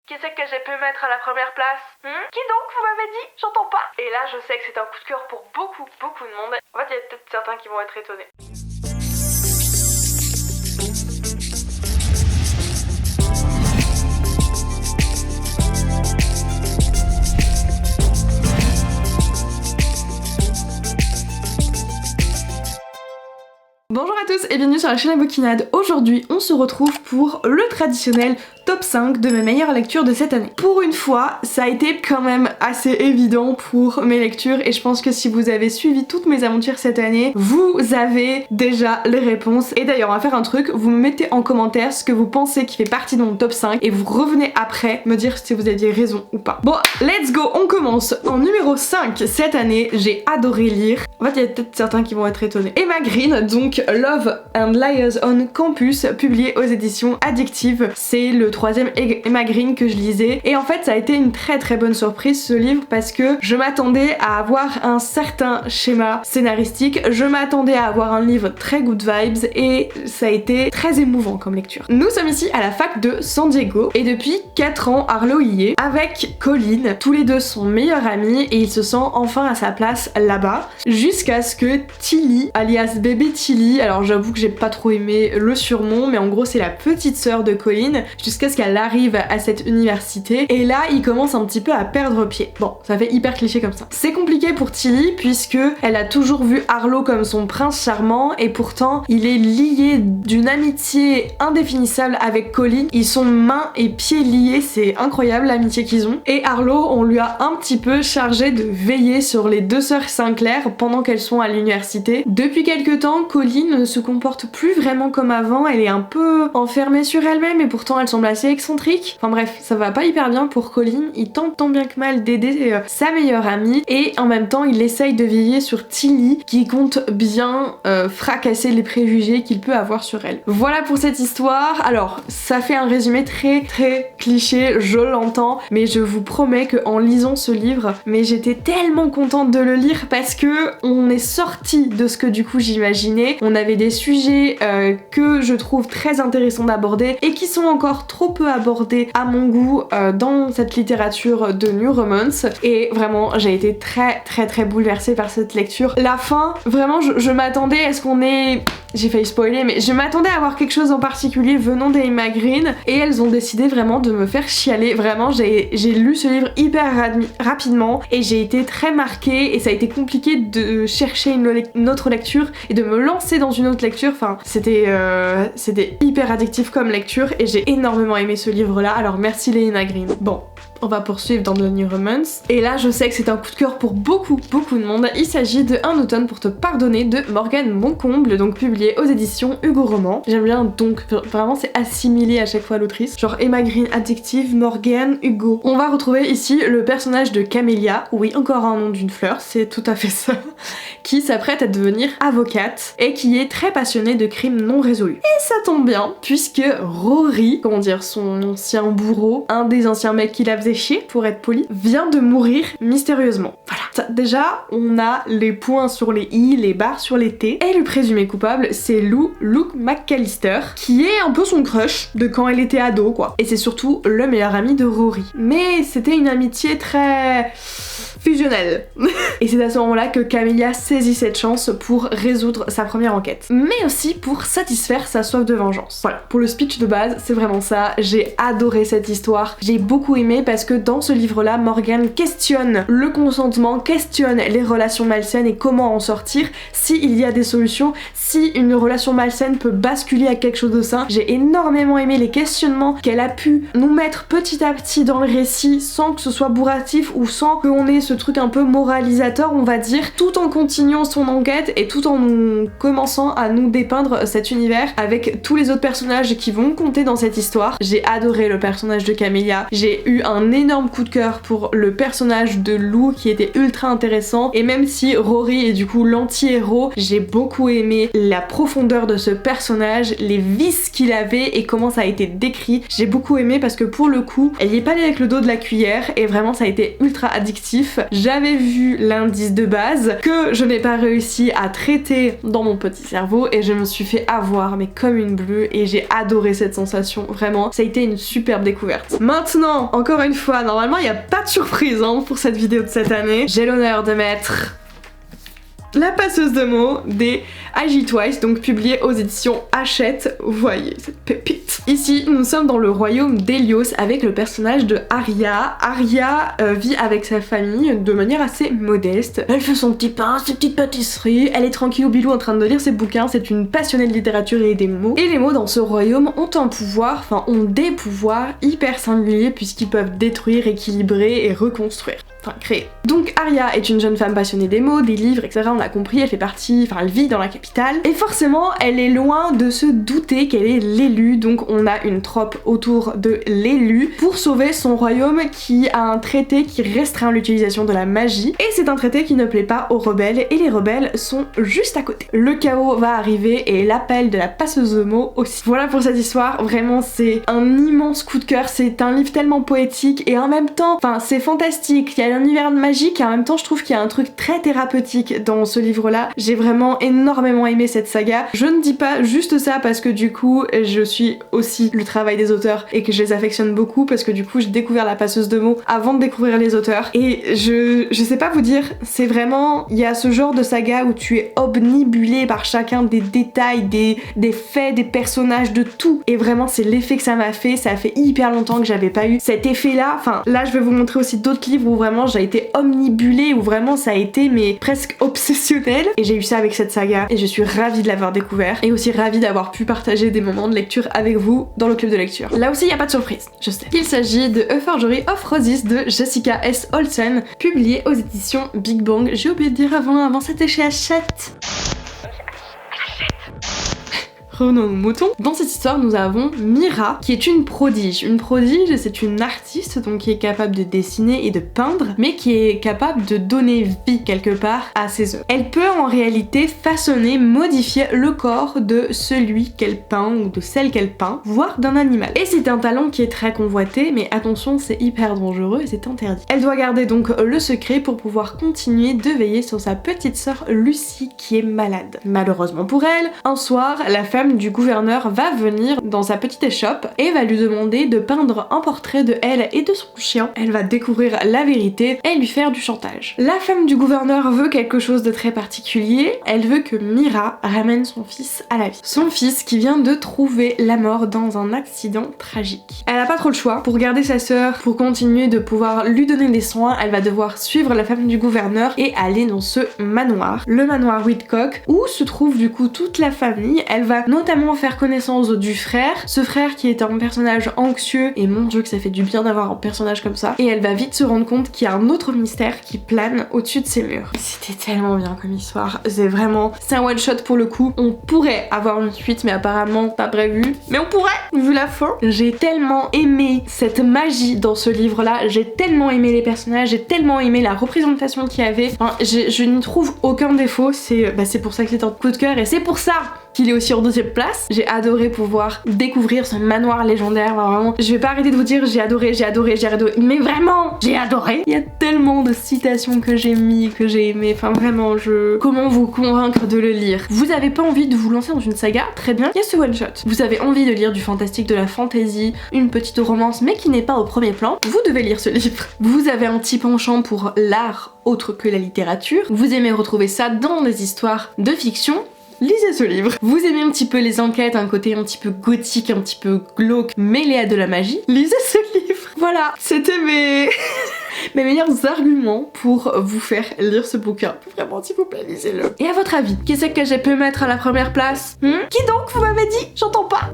Qui c'est que j'ai pu mettre à la première place? Qui donc, vous m'avez dit? J'entends pas. Et là, je sais que c'est un coup de cœur pour beaucoup de monde. En fait, il y a peut-être certains qui vont être étonnés. Bonjour à tous et bienvenue sur la chaîne La Bouquinade. Aujourd'hui, on se retrouve pour le traditionnel top 5 de mes meilleures lectures de cette année. Pour une fois, ça a été quand même assez évident pour mes lectures et je pense que si vous avez suivi toutes mes aventures cette année, vous avez déjà les réponses. Et d'ailleurs, on va faire un truc, vous me mettez en commentaire ce que vous pensez qui fait partie de mon top 5 et vous revenez après me dire si vous aviez raison ou pas. Bon, let's go, on commence. En numéro 5 cette année, j'ai adoré lire. En fait, il y a peut-être certains qui vont être étonnés. Emma Green, donc Love and Liars on Campus, publié aux éditions Addictive. C'est le troisième Emma Green que je lisais et en fait ça a été une très bonne surprise ce livre parce que je m'attendais à avoir un certain schéma scénaristique, je m'attendais à avoir un livre très good vibes et ça a été très émouvant comme lecture. Nous sommes ici à la fac de San Diego et depuis 4 ans Arlo y est avec Colin, tous les deux sont meilleurs amis et il se sent enfin à sa place là-bas jusqu'à ce que Tilly, alias bébé Tilly, alors j'avoue que j'ai pas trop aimé le surnom mais en gros c'est la petite sœur de Colin, jusqu'à ce qu'elle arrive à cette université et là il commence un petit peu à perdre pied. Bon, ça fait hyper cliché comme ça. C'est compliqué pour Tilly puisque elle a toujours vu Arlo comme son prince charmant et pourtant il est lié d'une amitié indéfinissable avec Colin. Ils sont mains et pieds liés, c'est incroyable l'amitié qu'ils ont. Et Arlo, on lui a un petit peu chargé de veiller sur les deux sœurs Sinclair pendant qu'elles sont à l'université. Depuis quelques temps, Colin ne se comporte plus vraiment comme avant, elle est un peu enfermée sur elle-même et pourtant elle semble assez excentrique. Enfin bref, ça va pas hyper bien pour Colin, il tente tant bien que mal d'aider sa meilleure amie et en même temps il essaye de veiller sur Tilly qui compte bien fracasser les préjugés qu'il peut avoir sur elle. Voilà pour cette histoire. Alors ça fait un résumé très cliché, je l'entends, mais je vous promets que en lisant ce livre, mais j'étais tellement contente de le lire parce que on est sorti de ce que du coup j'imaginais. On avait des sujets que je trouve très intéressants d'aborder et qui sont encore trop peu abordés à mon goût dans cette littérature de New Romance et vraiment j'ai été très bouleversée par cette lecture. La fin, vraiment je m'attendais à ce qu'on ait... J'ai failli spoiler mais je m'attendais à avoir quelque chose en particulier venant d'Emma Green et elles ont décidé vraiment de me faire chialer. Vraiment j'ai lu ce livre hyper rapidement et j'ai été très marquée et ça a été compliqué de chercher une autre lecture et de me lancer dans une autre lecture. Enfin c'était hyper addictif comme lecture et j'ai énormément aimé ce livre là, alors merci les Emma Green. Bon, on va poursuivre dans The New Romance. Et là, je sais que c'est un coup de cœur pour beaucoup de monde. Il s'agit de Un automne pour te pardonner de Morgane Moncomble, donc publié aux éditions Hugo Roman. J'aime bien donc, vraiment c'est assimilé à chaque fois à l'autrice. Genre Emma Green, Addictive, Morgane, Hugo. On va retrouver ici le personnage de Camélia, oui, encore un nom d'une fleur, c'est tout à fait ça, qui s'apprête à devenir avocate et qui est très passionnée de crimes non résolus. Et ça tombe bien, puisque Rory, comment dire, son ancien bourreau, un des anciens mecs qui la faisait chier, pour être poli, vient de mourir mystérieusement. Voilà. Ça, déjà, on a les points sur les i, les barres sur les t. Et le présumé coupable, c'est Luke McAllister, qui est un peu son crush de quand elle était ado, quoi. Et c'est surtout le meilleur ami de Rory. Mais c'était une amitié très... fusionnelle. Et c'est à ce moment-là que Camélia saisit cette chance pour résoudre sa première enquête. Mais aussi pour satisfaire sa soif de vengeance. Voilà, pour le speech de base, c'est vraiment ça. J'ai adoré cette histoire. J'ai beaucoup aimé parce que dans ce livre-là, Morgane questionne le consentement, questionne les relations malsaines et comment en sortir, s'il y a des solutions, si une relation malsaine peut basculer à quelque chose de sain. J'ai énormément aimé les questionnements qu'elle a pu nous mettre petit à petit dans le récit sans que ce soit bourratif ou sans qu'on ait ce truc un peu moralisateur, on va dire, tout en continuant son enquête et tout en commençant à nous dépeindre cet univers avec tous les autres personnages qui vont compter dans cette histoire. J'ai adoré le personnage de Camélia, j'ai eu un énorme coup de cœur pour le personnage de Lou qui était ultra intéressant et même si Rory est du coup l'anti-héros, j'ai beaucoup aimé la profondeur de ce personnage, les vices qu'il avait et comment ça a été décrit. J'ai beaucoup aimé parce que pour le coup, elle y est pas allée avec le dos de la cuillère et vraiment ça a été ultra addictif. Bref, j'avais vu l'indice de base que je n'ai pas réussi à traiter dans mon petit cerveau et je me suis fait avoir mais comme une bleue et j'ai adoré cette sensation, vraiment, ça a été une superbe découverte. Maintenant, encore une fois, normalement il n'y a pas de surprise hein, pour cette vidéo de cette année, j'ai l'honneur de mettre La passeuse de mots des I.G. Twice, donc publiée aux éditions Hachette. Voyez cette pépite. Ici, nous sommes dans le royaume d'Hélios avec le personnage de Arya. Arya vit avec sa famille de manière assez modeste. Elle fait son petit pain, ses petites pâtisseries, elle est tranquille au bilou en train de lire ses bouquins, c'est une passionnée de littérature et des mots. Et les mots dans ce royaume ont un pouvoir, enfin ont des pouvoirs hyper singuliers puisqu'ils peuvent détruire, équilibrer et reconstruire. Enfin, créer. Donc Arya est une jeune femme passionnée des mots, des livres, etc. On l'a compris, elle fait partie, enfin elle vit dans la capitale. Et forcément, elle est loin de se douter qu'elle est l'élu. Donc on a une trope autour de l'élu pour sauver son royaume qui a un traité qui restreint l'utilisation de la magie. Et c'est un traité qui ne plaît pas aux rebelles et les rebelles sont juste à côté. Le chaos va arriver et l'appel de la passeuse de mots aussi. Voilà pour cette histoire, vraiment c'est un immense coup de cœur. C'est un livre tellement poétique et en même temps, enfin c'est fantastique. Il y a un univers magique et en même temps je trouve qu'il y a un truc très thérapeutique dans ce livre là. J'ai vraiment énormément aimé cette saga. Je ne dis pas juste ça parce que du coup je suis aussi le travail des auteurs et que je les affectionne beaucoup parce que du coup j'ai découvert la passeuse de mots avant de découvrir les auteurs et je sais pas vous dire, c'est vraiment, il y a ce genre de saga où tu es omnibulé par chacun des détails, des faits, des personnages, de tout et vraiment c'est l'effet que ça m'a fait. Ça fait hyper longtemps que j'avais pas eu cet effet là. Enfin là je vais vous montrer aussi d'autres livres où vraiment j'ai été omnibulée, où vraiment ça a été mais presque obsessionnel et j'ai eu ça avec cette saga et je suis ravie de l'avoir découvert et aussi ravie d'avoir pu partager des moments de lecture avec vous dans le club de lecture. Là aussi il n'y a pas de surprise, je sais. Il s'agit de A Forgery of Roses de Jessica S. Olsen, publié aux éditions Big Bang. J'ai oublié de dire avant c'était chez Hachette. Revenons aux moutons. Dans cette histoire, nous avons Mira, qui est une prodige. Une prodige, c'est une artiste donc qui est capable de dessiner et de peindre, mais qui est capable de donner vie quelque part à ses œuvres. Elle peut en réalité façonner, modifier le corps de celui qu'elle peint ou de celle qu'elle peint, voire d'un animal. Et c'est un talent qui est très convoité, mais attention, c'est hyper dangereux et c'est interdit. Elle doit garder donc le secret pour pouvoir continuer de veiller sur sa petite sœur Lucie qui est malade. Malheureusement pour elle, un soir, la femme du gouverneur va venir dans sa petite échoppe et va lui demander de peindre un portrait de elle et de son chien. Elle va découvrir la vérité et lui faire du chantage. La femme du gouverneur veut quelque chose de très particulier, elle veut que Mira ramène son fils à la vie. Son fils qui vient de trouver la mort dans un accident tragique. Elle a pas trop le choix. Pour garder sa sœur, pour continuer de pouvoir lui donner des soins, elle va devoir suivre la femme du gouverneur et aller dans ce manoir, le manoir Whitcock, où se trouve du coup toute la famille. Elle va notamment faire connaissance du frère, ce frère qui est un personnage anxieux et mon dieu que ça fait du bien d'avoir un personnage comme ça, et elle va vite se rendre compte qu'il y a un autre mystère qui plane au-dessus de ses murs. C'était tellement bien comme histoire, c'est un one shot pour le coup. On pourrait avoir une suite mais apparemment pas prévu, mais on pourrait vu la fin. J'ai tellement aimé cette magie dans ce livre là, j'ai tellement aimé les personnages, j'ai tellement aimé la représentation qu'il y avait, enfin, je n'y trouve aucun défaut, c'est pour ça que c'est un coup de cœur et c'est pour ça qu'il est aussi en deuxième place. J'ai adoré pouvoir découvrir ce manoir légendaire, vraiment. Je vais pas arrêter de vous dire j'ai adoré, mais vraiment, j'ai adoré. Il y a tellement de citations que j'ai mis, que j'ai aimé, enfin vraiment, comment vous convaincre de le lire? Vous avez pas envie de vous lancer dans une saga? Très bien, il y a ce one shot. Vous avez envie de lire du fantastique, de la fantasy, une petite romance, mais qui n'est pas au premier plan? Vous devez lire ce livre. Vous avez un petit penchant pour l'art autre que la littérature. Vous aimez retrouver ça dans des histoires de fiction? Lisez ce livre. Vous aimez un petit peu les enquêtes, un côté un petit peu gothique, un petit peu glauque, mêlé à de la magie? Lisez ce livre. Voilà, c'était mes meilleurs arguments pour vous faire lire ce bouquin. Vraiment, s'il vous plaît, lisez-le. Et à votre avis, qui c'est que j'ai pu mettre à la première place? Qui donc, vous m'avez dit? J'entends pas.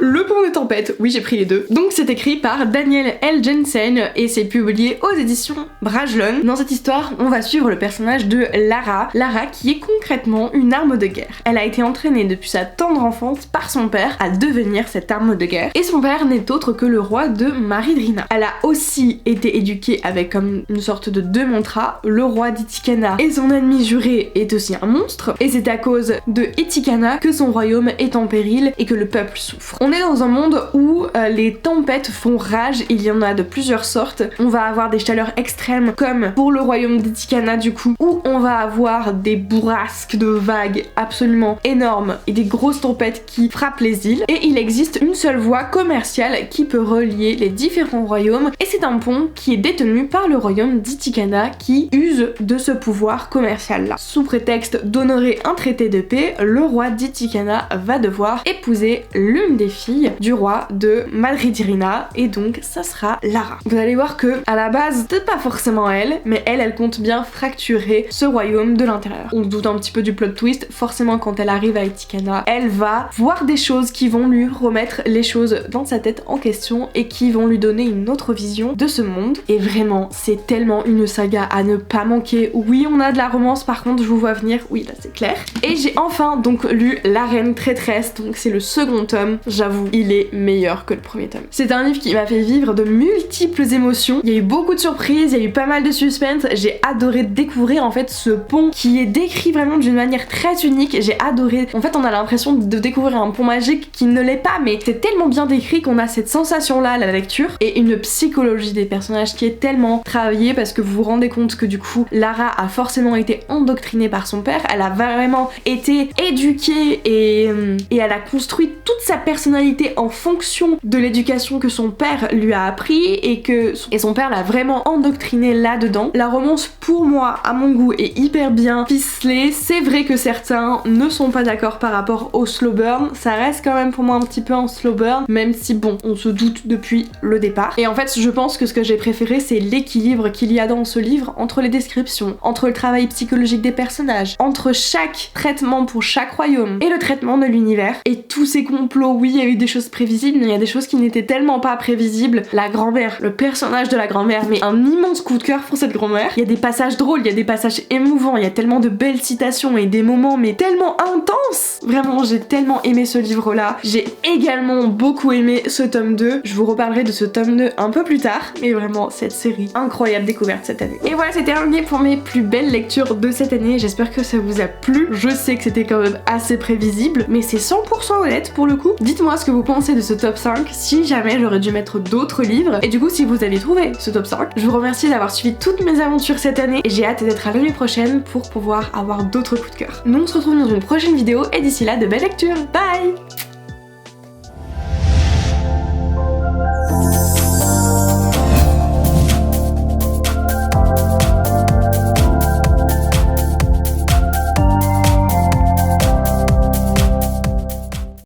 Le Pont des Tempêtes, oui j'ai pris les deux. Donc c'est écrit par Daniel L. Jensen et c'est publié aux éditions Brajlon. Dans cette histoire, on va suivre le personnage de Lara. Lara qui est concrètement une arme de guerre. Elle a été entraînée depuis sa tendre enfance par son père à devenir cette arme de guerre. Et son père n'est autre que le roi de Maridrina. Elle a aussi été éduquée avec comme une sorte de deux mantras. Le roi d'Itikana et son ennemi juré est aussi un monstre. Et c'est à cause de Itikana que son royaume est en péril et que le peuple souffre. On est dans un monde où les tempêtes font rage, il y en a de plusieurs sortes. On va avoir des chaleurs extrêmes comme pour le royaume d'Etikana du coup, où on va avoir des bourrasques de vagues absolument énormes et des grosses tempêtes qui frappent les îles. Et il existe une seule voie commerciale qui peut relier les différents royaumes et c'est un pont qui est détenu par le royaume d'Etikana qui use de ce pouvoir commercial là. Sous prétexte d'honorer un traité de paix, le roi d'Etikana va devoir épouser l'une des filles du roi de Madridirina et donc ça sera Lara. Vous allez voir que à la base c'est pas forcément elle, mais elle compte bien fracturer ce royaume de l'intérieur. On se doute un petit peu du plot twist, forcément quand elle arrive à Etikana, elle va voir des choses qui vont lui remettre les choses dans sa tête en question et qui vont lui donner une autre vision de ce monde. Et vraiment, c'est tellement une saga à ne pas manquer. Oui, on a de la romance, par contre, je vous vois venir, oui, là c'est clair. Et j'ai enfin donc lu La Reine Traîtresse, donc c'est le second tome. J'avoue, il est meilleur que le premier tome. C'est un livre qui m'a fait vivre de multiples émotions. Il y a eu beaucoup de surprises, il y a eu pas mal de suspense. J'ai adoré découvrir en fait ce pont qui est décrit vraiment d'une manière très unique. J'ai adoré. En fait, on a l'impression de découvrir un pont magique qui ne l'est pas, mais c'est tellement bien décrit qu'on a cette sensation là à la lecture et une psychologie des personnages qui est tellement travaillée parce que vous vous rendez compte que du coup, Lara a forcément été endoctrinée par son père. Elle a vraiment été éduquée et elle a construit toute sa personnalité en fonction de l'éducation que son père lui a appris et son père l'a vraiment endoctrinée là-dedans. La romance pour moi, à mon goût, est hyper bien ficelée. C'est vrai que certains ne sont pas d'accord par rapport au slow burn. Ça reste quand même pour moi un petit peu un slow burn, même si bon, on se doute depuis le départ. Et en fait, je pense que ce que j'ai préféré, c'est l'équilibre qu'il y a dans ce livre entre les descriptions, entre le travail psychologique des personnages, entre chaque traitement pour chaque royaume et le traitement de l'univers. Et tous ces complots, oui, il y a eu des choses prévisibles, mais il y a des choses qui n'étaient tellement pas prévisibles. La grand-mère, le personnage de la grand-mère, mais un immense coup de cœur pour cette grand-mère. Il y a des passages drôles, il y a des passages émouvants, il y a tellement de belles citations et des moments mais tellement intenses. Vraiment, j'ai tellement aimé ce livre-là. J'ai également beaucoup aimé ce tome 2. Je vous reparlerai de ce tome 2 un peu plus tard, mais vraiment cette série incroyable découverte cette année. Et voilà, c'est terminé pour mes plus belles lectures de cette année. J'espère que ça vous a plu. Je sais que c'était quand même assez prévisible, mais c'est 100% honnête pour le coup. Dites-moi ce que vous pensez de ce top 5, si jamais j'aurais dû mettre d'autres livres. Et du coup, si vous avez trouvé ce top 5, je vous remercie d'avoir suivi toutes mes aventures cette année et j'ai hâte d'être à l'année prochaine pour pouvoir avoir d'autres coups de cœur. Nous on se retrouve dans une prochaine vidéo et d'ici là, de belles lectures. Bye!